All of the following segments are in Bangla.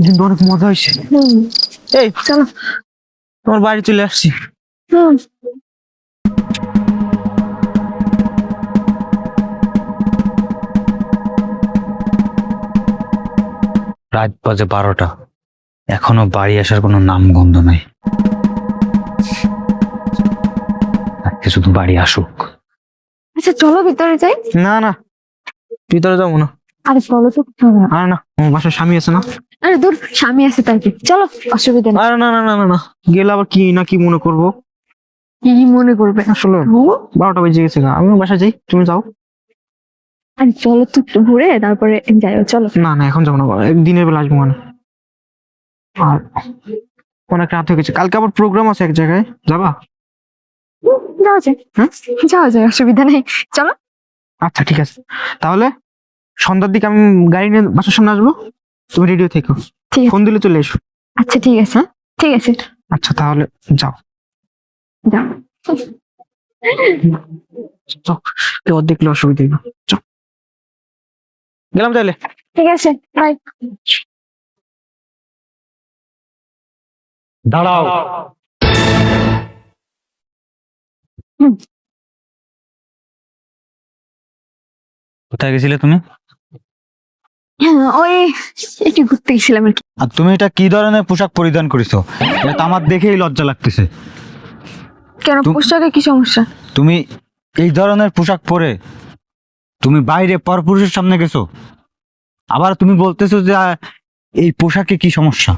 কিন্তু অনেক মজা হয়েছে। এই চলো। তোমার বাড়ি চলে আসছি। রাত বাজে 12টা, এখনো বাড়ি আসার কোনো নাম গন্ধ নাই। আজকে শুধু বাড়ি আসুক। আচ্ছা চলো ভিতরে যাই। না না, ভিতরে যাবো না। আরে চলো তো কোথাও না। আরে না, আমার বাসায় স্বামী আছে না। আরে দূর, স্বামী আছে তাই কি, চলো অসুবিধা নেই। আরে না না না না না, গেলে আবার কি না কি মনে করবো। কি মনে করবে? আসলে ও, 12টা বেজে গেছে, আমি বাসায় যাই, তুমি যাও। আরে চলো তো একটু ঘুরে তারপরে যাইও, চলো। না না, এখন যাবো না, দিনের বেলা আসবো মানে। আর অনেক রাত হয়ে গেছে, কালকে আবার প্রোগ্রাম আছে এক জায়গায়, যাবা? যাওয়া যায়, হ্যাঁ যাওয়া যায়, অসুবিধা নেই, চলো। আচ্ছা ঠিক আছে, তাহলে সন্ধ্যার দিকে আমি গাড়ি নিয়ে বাসার সামনে আসবো, তুমি রেডিও থেকো, ঠিক আছে। ফোন দিলে চলে এসো। আচ্ছা ঠিক আছে, হ্যাঁ ঠিক আছে, আচ্ছা তাহলে যাও। যাও। যাও, কেউ দেখলে অসুবিধা নেই, যাও। গেলাম তাহলে। ঠিক আছে, বাই। দাঁড়াও। কোথায় গেছিলে তুমি? ওই একটু ঘুরতে গেছিলাম আর কি। আর তুমি এটা কি ধরনের পোশাক পরিধান করেছো? এটা তো আমার দেখেই লজ্জা লাগতেছে। কেন, পোশাকে কি সমস্যা? তুমি এই ধরনের পোশাক পরে তুমি বাইরে পরপুরুষের সামনে গেছো, আবার তুমি বলতেছো যে এই পোশাকে কি সমস্যা?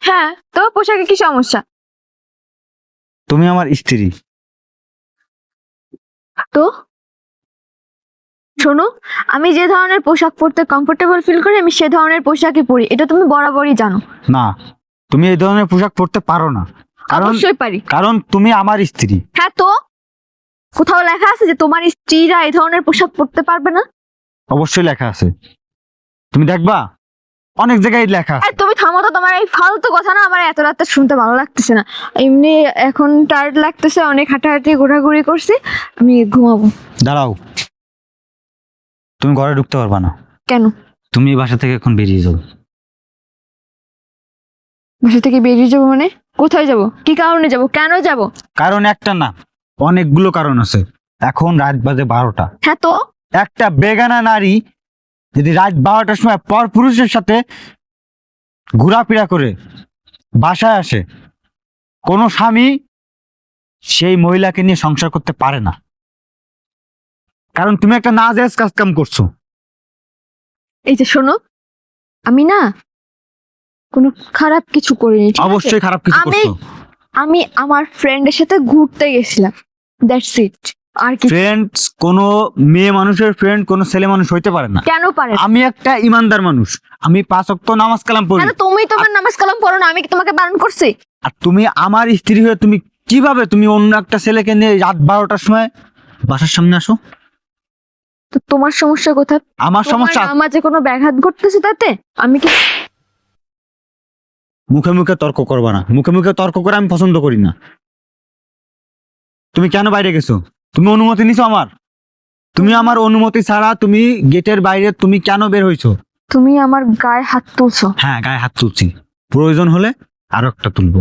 হ্যাঁ, তো পোশাকে কি সমস্যা? তুমি আমার স্ত্রী। তো শোনো, আমি যে ধরনের পোশাক পরতে কমফোর্টেবল ফিল করি আমি সে ধরনের পোশাকই পরি, এটা তুমি বরাবরই জানো। না, তুমি এই ধরনের পোশাক পরতে পারো না, কারণ অবশ্যই পারি। কারণ তুমি আমার স্ত্রী। হ্যাঁ, তো কোথাও লেখা আছে যে তোমার স্ত্রীরা এই ধরনের পোশাক পরতে পারবে না? অবশ্যই লেখা আছে, তুমি দেখবা, অনেক জায়গায় লেখা আর আছে। তুমি থামো তো, তোমার এই ফালতু কথা না আমার এত রাতে শুনতে ভালো লাগতেছে না। এমনি এখন টায়ার্ড লাগতেছে, অনেক হাঁটাহাঁটি ঘোরাঘুরি করছি, আমি ঘুমাবো। দাঁড়াও, তুমি ঘরে ঢুকতে পারবা না। কেন? তুমি এই বাসা থেকে এখন বেরিয়ে যাও। বাসা থেকে বেরিয়ে যাবো মানে? কোথায় যাব? কি কারণে যাব? কেন যাব? কারণ একটা না, অনেকগুলো কারণ আছে। এখন রাত বাজে 12টা, হ্যাঁ, তো একটা বেগানা নারী যদি রাত 12টার সময় পর পুরুষের সাথে ঘোরাফেরা করে বাসায় আসে, কোনো স্বামী সেই মহিলাকে নিয়ে সংসার করতে পারে না, কারণ তুমি একটা নাজায়েজ কাজ কাম করছো। এই যে শোনো, আমি না কোনো খারাপ কিছু করিনি, ঠিক আছে? অবশ্যই খারাপ কিছু আমি করছো। আমি আমার ফ্রেন্ডের সাথে ঘুরতে গেছিলাম, দ্যাটস ইট। আর কি? ফ্রেন্ডস কোনো মেয়ে মানুষের ফ্রেন্ড কোনো ছেলে মানুষ হইতে পারে না। কেন পারে না? আমি একটা ইমানদার মানুষ, আমি 5 ওয়াক্ত নামাজ কালাম পড়ি। কেন তুমি তোমার নামাজ কালাম পড়ো না? আমি কি তোমাকে বারণ করছি? আর তুমি আমার স্ত্রী হয়ে তুমি কিভাবে তুমি অন্য একটা ছেলেকে নিয়ে রাত 12টার সময় বাসার সামনে আসো? তো তোমার সমস্যা কোথায়? আমার সমস্যা, তোমার নামাজে কোনো ব্যাঘাত ঘটতেছে তাতে? আমি কি মুখে মুখে তর্ক করবা না, মুখে মুখে তর্ক করে আমি পছন্দ করি না। তুমি কেন বাইরে গেছো? তুমি অনুমতি নিছো আমার? তুমি আমার অনুমতি ছাড়া তুমি গেটের বাইরে তুমি কেন বের হইছো? তুমি আমার গায়ে হাত তুলছো? হ্যাঁ, গায়ে হাত তুলছি, প্রয়োজন হলে আরো একটা তুলবো।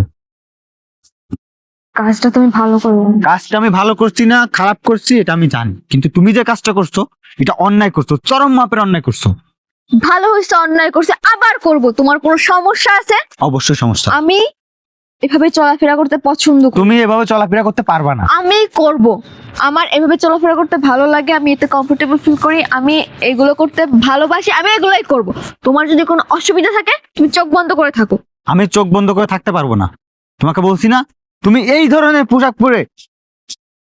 কাজটা তুমি ভালো করো। কাজটা আমি ভালো করছি না খারাপ করছি এটা আমি জানি, কিন্তু তুমি যে কাজটা করছো এটা অন্যায় করছো, চরম মাপের অন্যায় করছো। ভালো হয়েছে, অন্যায় করছে আবার করব? তোমার কোনো সমস্যা আছে? অবশ্যই সমস্যা। আমি এভাবে চলাফেরা করতে পছন্দ করি। তুমি এভাবে চলাফেরা করতে পারবা না। আমি করব, আমার এভাবে চলাফেরা করতে ভালো লাগে, আমি এতে কমফোর্টেবল ফিল করি, আমি এগুলো করতে ভালোবাসি, আমি এগুলোই করব। তোমার যদি কোনো অসুবিধা থাকে তুমি চোখ বন্ধ করে থাকো। আমি চোখ বন্ধ করে থাকতে পারবো না, তোমাকে বলছি না, তুমি এই ধরনের পোশাক পরে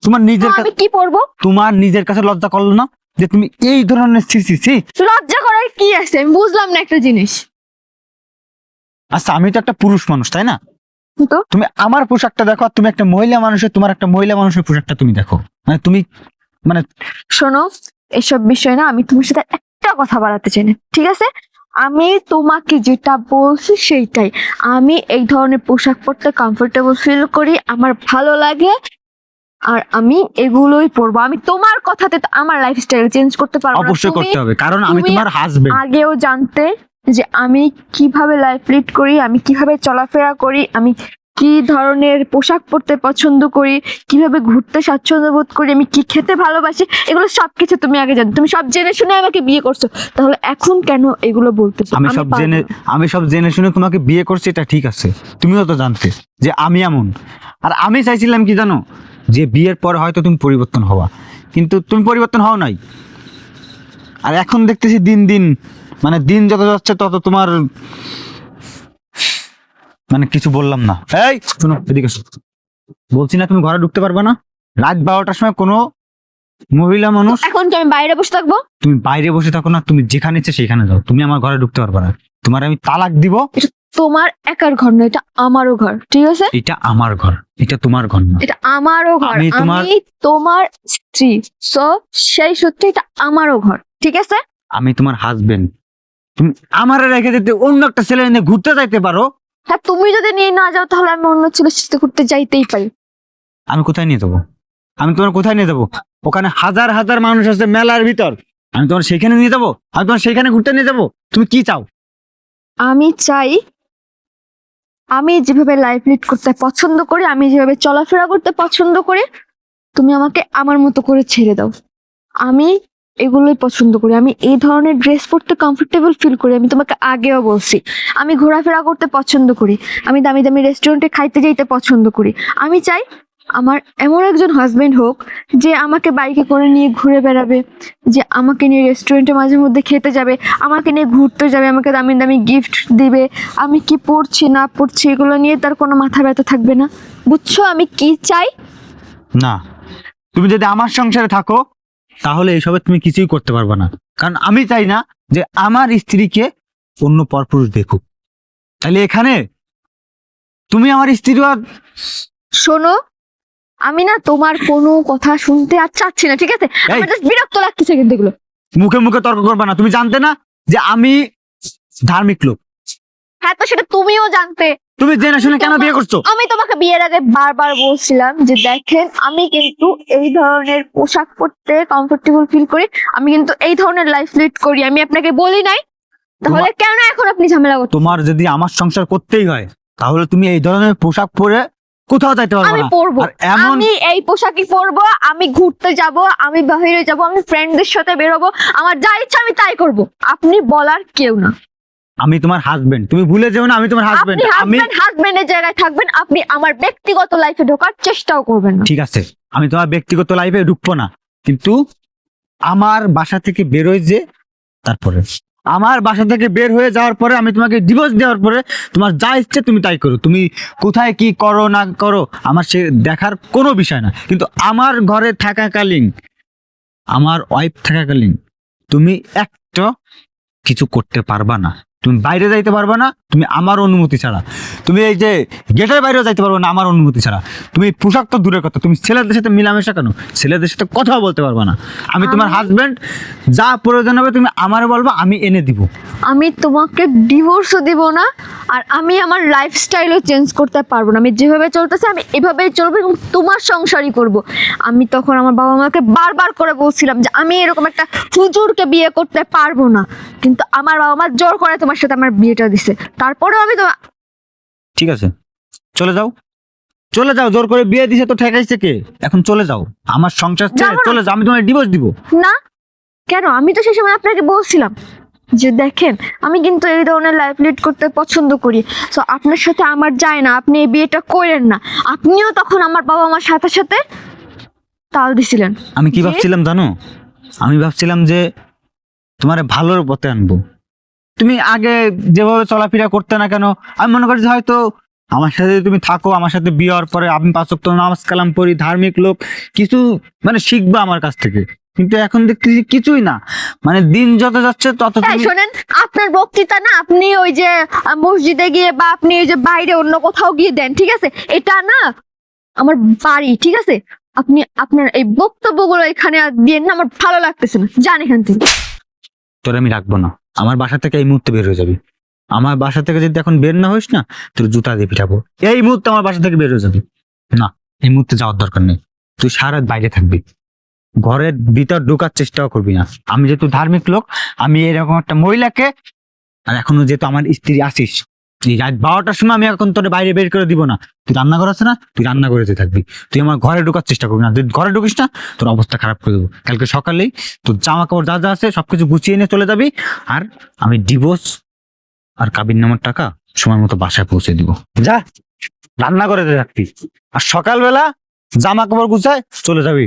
তোমার নিজের তো আমি কি পরবো? তোমার নিজের কাছে লজ্জা করলো না যে তুমি এই ধরনের ছি? লজ্জা করার কি আছে? আমি বুঝলাম না একটা জিনিস। আচ্ছা, আমি তো একটা পুরুষ মানুষ তাই না? তো তুমি আমার পোশাকটা দেখো, আর তুমি একটা মহিলা মানুষের, তোমার একটা মহিলা মানুষের পোশাকটা তুমি দেখো, মানে তুমি মানে শোনো, এসব বিষয় না আমি তোমার সাথে একটা কথা বাড়াতে চাই না, ঠিক আছে? আমি তোমাকে যেটা বলছি সেইটাই। আমি এই ধরনের পোশাক পরতে কমফোর্টেবল ফিল করি, আমার ভালো লাগে, আর আমি এগুলোই পরবো। আমি তোমার কথাতে তো আমার লাইফস্টাইল চেঞ্জ করতে পারবো না। অবশ্যই তুমি করতে হবে, কারণ আমি তুমি তোমার হাজবেন্ড। আগেও জানতে যে আমি কিভাবে লাইফ লিড করি, আমি কিভাবে চলাফেরা করি, আমি কি ধরনের পোশাক পরতে পছন্দ করি, কিভাবে ঘুরতে স্বাচ্ছন্দ্য বোধ করি, আমি কি খেতে ভালোবাসি, এগুলো সবকিছু তুমি আগে জানো। তুমি সব জেনে শুনে আমাকে বিয়ে করছো, তাহলে এখন কেন এগুলো বলতেছো? আমি সব পারবো জেনে না। আমি সব জেনে শুনে তোমাকে বিয়ে করছি, এটা ঠিক আছে। তুমিও তো জানতে যে আমি এমন। আর আমি চাইছিলাম কি জানো, যে বিয়ের পর হয়তো তুমি পরিবর্তন হওয়া, কিন্তু তুমি পরিবর্তন হও নাই। আর এখন দেখতেছি দিন দিন, মানে দিন যত যাচ্ছে তত তোমার, মানে কিছু বললাম না। এই শোনো, এদিকে এসো। বলছি না তুমি ঘরে ঢুকতে পারবে না। রাত 12টার সময় কোনো মহিলা মানুষ, এখন কি আমি বাইরে বসে থাকবো? তুমি বাইরে বসে থাকো না, তুমি যেখানে ইচ্ছে সেখানে যাও, তুমি আমার ঘরে ঢুকতে পারবে না। তোমার আমি তালাক দিব। তোমার একার ঘর না, এটা আমারও ঘর, ঠিক আছে? এটা আমার ঘর, এটা তোমার ঘর না। এটা আমারও ঘর, আমি তোমার- আমি তোমার স্ত্রী, সো সেই সূত্রে এটা আমারও ঘর, ঠিক আছে? আমি তোমার হাজবেন্ড। তুমি আমারে রেখে দিতে অন্য একটা ছেলে এনে ঘুরতে যাইতে পারো। হ্যাঁ, তুমি যদি নিয়ে না যাও তাহলে আমি অন্য ছেলের সাথে ঘুরতে যাইতেই পারি। আমি কোথায় নিয়ে যাবো? আমি তোমার কোথায় নিয়ে যাবো? ওখানে হাজার হাজার মানুষ আছে মেলার ভিতর, আমি তোমার সেখানে নিয়ে যাবো? আমি তোমার সেখানে ঘুরতে নিয়ে যাবো? তুমি কি চাও? আমি চাই আমি যেভাবে লাইফ লিড করতে পছন্দ করি, আমি যেভাবে চলাফেরা করতে পছন্দ করি, তুমি আমাকে আমার মতো করে ছেড়ে দাও। আমি এগুলোই পছন্দ করি, আমি এই ধরনের ড্রেস পরতে কমফোর্টেবল ফিল করি। আমি তোমাকে আগেও বলছি, আমি ঘোরাফেরা করতে পছন্দ করি, আমি দামি দামি রেস্টুরেন্টে খাইতে যাইতে পছন্দ করি। আমি চাই আমার এমন একজন হাজবেন্ড হোক যে আমাকে বাইকে করে নিয়ে ঘুরে বেড়াবে, যে আমাকে নিয়ে রেস্টুরেন্টে মাঝে মধ্যে খেতে যাবে, আমাকে নিয়ে ঘুরতে যাবে, আমাকে দামি দামি গিফট দিবে। আমি কি পড়ছি না পড়ছি এগুলো নিয়ে তার কোনো মাথা ব্যথা থাকবে না। বুঝছো আমি কি চাই? না, তুমি যদি আমার সংসারে থাকো তাহলে এইসবে তুমি কিছুই করতে পারবে না। কারণ আমি চাই না যে আমার স্ত্রীকে অন্য পরপুরুষ দেখুক। তাহলে এখানে তুমি আমার স্ত্রী আর শোনো, আমি না তোমার কোনো কথা শুনতে আর চাচ্ছি না, ঠিক আছে? এই! আমার জাস্ট বিরক্ত লাগতেছে কিন্তু এগুলো। মুখে মুখে তর্ক করবে না। তুমি জানতে না যে আমি ধার্মিক লোক? হ্যাঁ, তো সেটা তুমিও জানতে। তুমি জেনে শুনে কেন বিয়ে করছো? আমি তোমাকে বিয়ের আগে বারবার বলছিলাম যে দেখেন, আমি কিন্তু এই ধরনের পোশাক পরতে কমফোর্টেবল ফিল করি, আমি কিন্তু এই ধরনের লাইফ লিড করি। আমি আপনাকে বলি নাই? তাহলে কেন এখন আপনি ঝামেলা করছেন? তোমার যদি আমার সংসার করতেই হয় তাহলে তুমি এই ধরনের পোশাক পরে কোথাও যাইতে পারবে আমি না। পরবো, আর এমন আমি এই পোশাকই পরবো, আমি ঘুরতে যাব, আমি বাইরে যাব, আমি ফ্রেন্ডদের সাথে বেরোবো, আমার যা ইচ্ছা আমি তাই করব। আপনি বলার কেউ না। আমি তোমার হাজবেন্ড, তুমি ভুলে যেও না আমি তোমার হাজবেন্ড। আপনি আমি হাজবেন্ডের জায়গায় থাকবেন, আপনি আমার ব্যক্তিগত লাইফে ঢোকার চেষ্টাও করবেন না। ঠিক আছে, আমি তোমার ব্যক্তিগত লাইফে ঢুকবো না, কিন্তু আমার বাসা থেকে বের হয়ে যে তারপরে আমার বাসা থেকে বের হয়ে যাওয়ার পরে আমি তোমাকে ডিভোর্স দেওয়ার পরে তোমার যা ইচ্ছে তুমি তাই করো। তুমি কোথায় কি করো না করো আমার সে দেখার কোনো বিষয় না। কিন্তু আমার ঘরে থাকাকালীন, আমার ওয়াইফ থাকাকালীন তুমি একটা কিছু করতে পারবা না। তুমি বাইরে যাইতে পারবা না তুমি আমার অনুমতি ছাড়া। তুমি এই যে গেটের বাইরেও যাইতে পারবে না আমার অনুমতি ছাড়া। তুমি পোশাক তো দূরের কথা, তুমি ছেলেদের সাথে মিলামেশা কেন, ছেলেদের সাথে কথাও বলতে পারবা না। আমি তোমার হাজবেন্ড, যা প্রয়োজন হবে তুমি আমারে বলবা, আমি এনে দিব। আমি তোমাকে ডিভোর্সও দিব না, আর আমি আমার লাইফস্টাইলও চেঞ্জ করতে পারবো না। আমি যেভাবে চলতেছে আমি এভাবেই চলবো এবং তোমার সংসারই করব। আমি তখন আমার বাবা মাকে বারবার করে বলছিলাম যে আমি এরকম একটা হুজুরকে বিয়ে করতে পারবো না, কিন্তু আমার বাবা মা জোর করে তোমার সাথে আমার বিয়েটা দিছে। তারপরেও আমি তো ঠিক আছে, চলে যাও, চলে যাও। জোর করে বিয়ে দিছে তো ঠেকাইছে কে? এখন চলে যাও আমার সংসার ছেড়ে যাবো না। চলে যাও, আমি তোমার ডিভোর্স দিব। না, কেন? আমি তো সেই সময় আপনাকে বলছিলাম যে দেখেন, আমি কিন্তু এই ধরনের লাইফ লিড করতে পছন্দ করি, সো আপনার সাথে আমার যায় না, আপনি এই বিয়েটা করেন না। আপনিও তখন আমার বাবা মার সাথে সাথে তাল দিছিলেন। আমি কি যে- ভাবছিলাম জানো? আমি ভাবছিলাম যে তোমার ভালোর পথে আনবো। তুমি আগে যেভাবে চলাফেরা করতে না কেন, আমি মনে করি যে হয়তো আমার সাথে যদি তুমি থাকো, আমার সাথে বিয়ে হওয়ার পরে আমি 5 ওয়াক্ত নামাজ কালাম পড়ি, ধার্মিক লোক, কিছু মানে শিখবা আমার কাছ থেকে। কিন্তু এখন দেখতেছি কিছুই না। মানে দিন যত যাচ্ছে তত হ্যাঁ, তুমি শোনেন, আপনার বক্তৃতা না আপনি ওই যে মসজিদে গিয়ে বা আপনি ওই যে বাইরে অন্য কোথাও গিয়ে দেন, ঠিক আছে? এটা না আমার বাড়ি, ঠিক আছে? আপনি আপনার এই বক্তব্যগুলো এখানে আর দিয়েন না, আমার ভালো লাগতেছে না। যান এখান থেকে। তোর আমি রাখবো না। আমার বাসা থেকে এই মুহূর্তে বের হয়ে যাবি। আমার বাসা থেকে যদি এখন বের না হইস না, তোর জুতা দিয়ে পিটাবো। এই মুহূর্তে আমার বাসা থেকে বের হয়ে যাবি। না, এই মুহূর্তে যাওয়ার দরকার নেই। তুই সারা রাত বাইরে থাকবি, ঘরের ভিতর ঢোকার চেষ্টাও করবি না। আমি যেহেতু ধার্মিক লোক, আমি এরকম একটা মহিলাকে আর এখনো যেহেতু আমার স্ত্রী আসিস, এই রাত 12টার সময় আমি এখন তোর বাইরে বের করে দিব না। তুই রান্না ঘর আছে না, তুই রান্না করে থাকবি। তুই আমার ঘরে ঢোকার চেষ্টা করবি না, যদি ঘরে ঢুকিস না তোর অবস্থা খারাপ করে দেবো। কালকে সকালেই তোর জামা কাপড় যা যা আছে সবকিছু গুছিয়ে নিয়ে চলে যাবি। আর আমি ডিভোর্স আর কাবিন নামার টাকা সময় মতো বাসায় পৌঁছে দিব। যা রান্না করে থাকবি, আর সকালবেলা জামা কাপড় গুছায় চলে যাবি।